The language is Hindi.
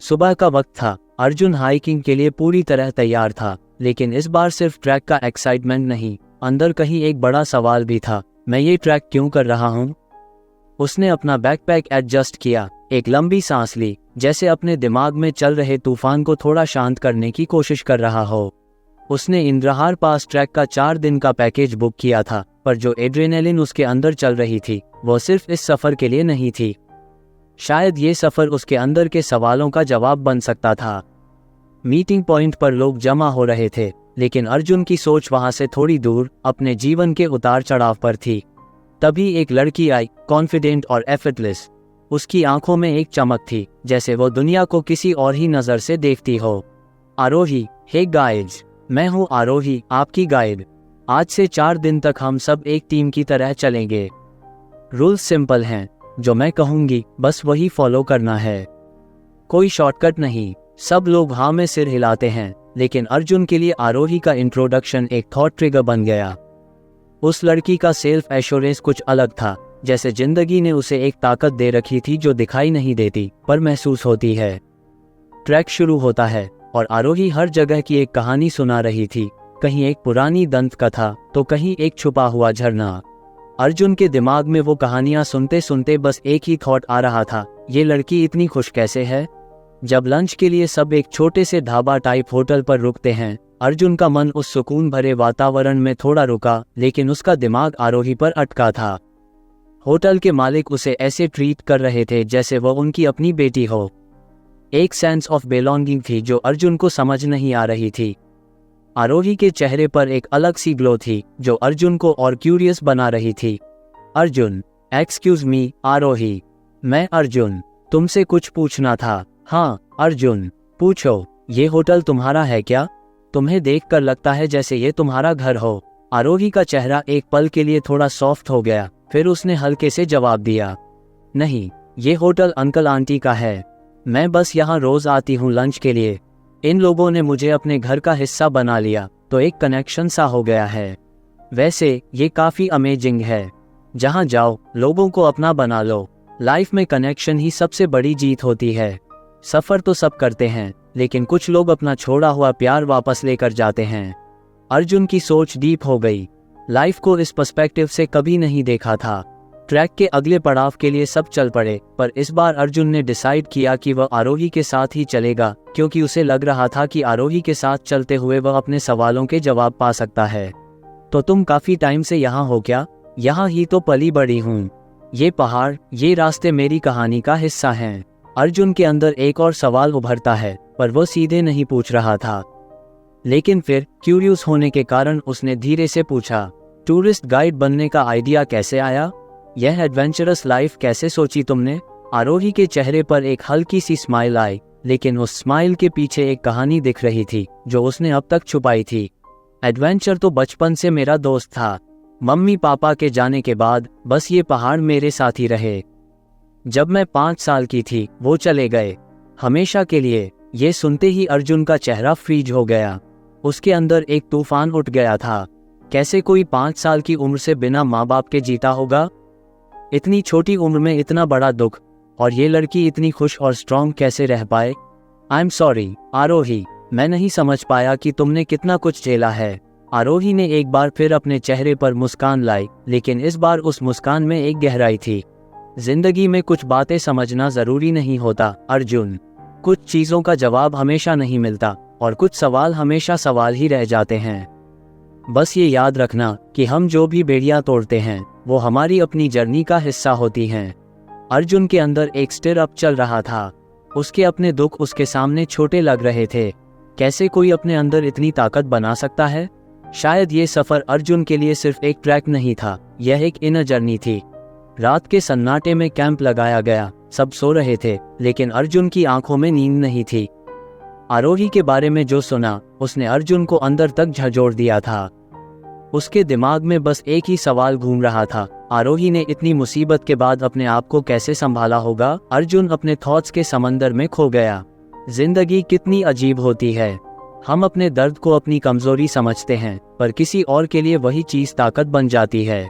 सुबह का वक्त था। अर्जुन हाइकिंग के लिए पूरी तरह तैयार था, लेकिन इस बार सिर्फ ट्रैक का एक्साइटमेंट नहीं, अंदर कहीं एक बड़ा सवाल भी था। मैं ये ट्रैक क्यों कर रहा हूँ? उसने अपना बैकपैक एडजस्ट किया, एक लंबी सांस ली, जैसे अपने दिमाग में चल रहे तूफान को थोड़ा शांत करने की कोशिश कर रहा हो। उसने इंद्रहार पास ट्रैक का 4 दिन का पैकेज बुक किया था, पर जो एड्रेनालिन उसके अंदर चल रही थी वो सिर्फ इस सफ़र के लिए नहीं थी। शायद ये सफ़र उसके अंदर के सवालों का जवाब बन सकता था। मीटिंग पॉइंट पर लोग जमा हो रहे थे, लेकिन अर्जुन की सोच वहां से थोड़ी दूर अपने जीवन के उतार चढ़ाव पर थी। तभी एक लड़की आई, कॉन्फिडेंट और एफर्टलेस। उसकी आंखों में एक चमक थी, जैसे वो दुनिया को किसी और ही नज़र से देखती हो। आरोही, हे गाइड्स, मैं हूँ आरोही, आपकी गाइड। आज से 4 दिन तक हम सब एक टीम की तरह चलेंगे। रूल्स सिंपल हैं, जो मैं कहूँगी बस वही फॉलो करना है, कोई शॉर्टकट नहीं। सब लोग हाँ में सिर हिलाते हैं, लेकिन अर्जुन के लिए आरोही का इंट्रोडक्शन एक थॉट ट्रिगर बन गया। उस लड़की का सेल्फ एश्योरेंस कुछ अलग था, जैसे जिंदगी ने उसे एक ताकत दे रखी थी जो दिखाई नहीं देती पर महसूस होती है। ट्रैक शुरू होता है और आरोही हर जगह की एक कहानी सुना रही थी, कहीं एक पुरानी दंत कथा तो कहीं एक छुपा हुआ झरना। अर्जुन के दिमाग में वो कहानियां सुनते सुनते बस एक ही थॉट आ रहा था, ये लड़की इतनी खुश कैसे है? जब लंच के लिए सब एक छोटे से ढाबा टाइप होटल पर रुकते हैं, अर्जुन का मन उस सुकून भरे वातावरण में थोड़ा रुका, लेकिन उसका दिमाग आरोही पर अटका था। होटल के मालिक उसे ऐसे ट्रीट कर रहे थे जैसे वो उनकी अपनी बेटी हो। एक सेंस ऑफ बिलोंगिंग थी जो अर्जुन को समझ नहीं आ रही थी। आरोही के चेहरे पर एक अलग सी ग्लो थी जो अर्जुन को और क्यूरियस बना रही थी। अर्जुन, एक्सक्यूज मी आरोही, मैं अर्जुन, तुमसे कुछ पूछना था। हाँ अर्जुन, पूछो, ये होटल तुम्हारा है क्या? तुम्हें देखकर लगता है जैसे ये तुम्हारा घर हो। आरोही का चेहरा एक पल के लिए थोड़ा सॉफ्ट हो गया, फिर उसने हल्के से जवाब दिया, नहीं, ये होटल अंकल आंटी का है। मैं बस यहाँ रोज आती हूँ लंच के लिए। इन लोगों ने मुझे अपने घर का हिस्सा बना लिया, तो एक कनेक्शन सा हो गया है। वैसे ये काफ़ी अमेजिंग है। जहाँ जाओ लोगों को अपना बना लो। लाइफ में कनेक्शन ही सबसे बड़ी जीत होती है। सफ़र तो सब करते हैं, लेकिन कुछ लोग अपना छोड़ा हुआ प्यार वापस लेकर जाते हैं। अर्जुन की सोच डीप हो गई। लाइफ को इस पर्सपेक्टिव से कभी नहीं देखा था। ट्रैक के अगले पड़ाव के लिए सब चल पड़े, पर इस बार अर्जुन ने डिसाइड किया कि वह आरोही के साथ ही चलेगा, क्योंकि उसे लग रहा था कि आरोही के साथ चलते हुए वह अपने सवालों के जवाब पा सकता है। तो तुम काफ़ी टाइम से यहाँ हो क्या? यहाँ ही तो पली बड़ी हूँ। ये पहाड़, ये रास्ते मेरी कहानी का हिस्सा हैं। अर्जुन के अंदर एक और सवाल उभरता है, पर वो सीधे नहीं पूछ रहा था। लेकिन फिर क्यूरियस होने के कारण उसने धीरे से पूछा, टूरिस्ट गाइड बनने का आइडिया कैसे आया? यह एडवेंचरस लाइफ कैसे सोची तुमने? आरोही के चेहरे पर एक हल्की सी स्माइल आई, लेकिन उस स्माइल के पीछे एक कहानी दिख रही थी जो उसने अब तक छुपाई थी। एडवेंचर तो बचपन से मेरा दोस्त था। मम्मी पापा के जाने के बाद बस ये पहाड़ मेरे साथ ही रहे। जब मैं 5 साल की थी वो चले गए, हमेशा के लिए। ये सुनते ही अर्जुन का चेहरा फ्रीज हो गया। उसके अंदर एक तूफान उठ गया था। कैसे कोई 5 साल की उम्र से बिना माँ बाप के जीता होगा? इतनी छोटी उम्र में इतना बड़ा दुख, और ये लड़की इतनी खुश और स्ट्रॉन्ग कैसे रह पाए? आई एम सॉरी आरोही, मैं नहीं समझ पाया कि तुमने कितना कुछ झेला है। आरोही ने एक बार फिर अपने चेहरे पर मुस्कान लाई, लेकिन इस बार उस मुस्कान में एक गहराई थी। जिंदगी में कुछ बातें समझना जरूरी नहीं होता अर्जुन। कुछ चीजों का जवाब हमेशा नहीं मिलता, और कुछ सवाल हमेशा सवाल ही रह जाते हैं। बस ये याद रखना कि हम जो भी बेड़ियां तोड़ते हैं वो हमारी अपनी जर्नी का हिस्सा होती हैं। अर्जुन के अंदर एक स्टिर अप चल रहा था। उसके अपने दुख उसके सामने छोटे लग रहे थे। कैसे कोई अपने अंदर इतनी ताकत बना सकता है? शायद ये सफर अर्जुन के लिए सिर्फ एक ट्रैक नहीं था, यह एक इनर जर्नी थी। रात के सन्नाटे में कैंप लगाया गया, सब सो रहे थे, लेकिन अर्जुन की आंखों में नींद नहीं थी। आरोही के बारे में जो सुना उसने अर्जुन को अंदर तक झंझोड़ दिया था। उसके दिमाग में बस एक ही सवाल घूम रहा था, आरोही ने इतनी मुसीबत के बाद अपने आप को कैसे संभाला होगा? अर्जुन अपने थॉट्स के समंदर में खो गया। जिंदगी कितनी अजीब होती है। हम अपने दर्द को अपनी कमजोरी समझते हैं, पर किसी और के लिए वही चीज ताकत बन जाती है।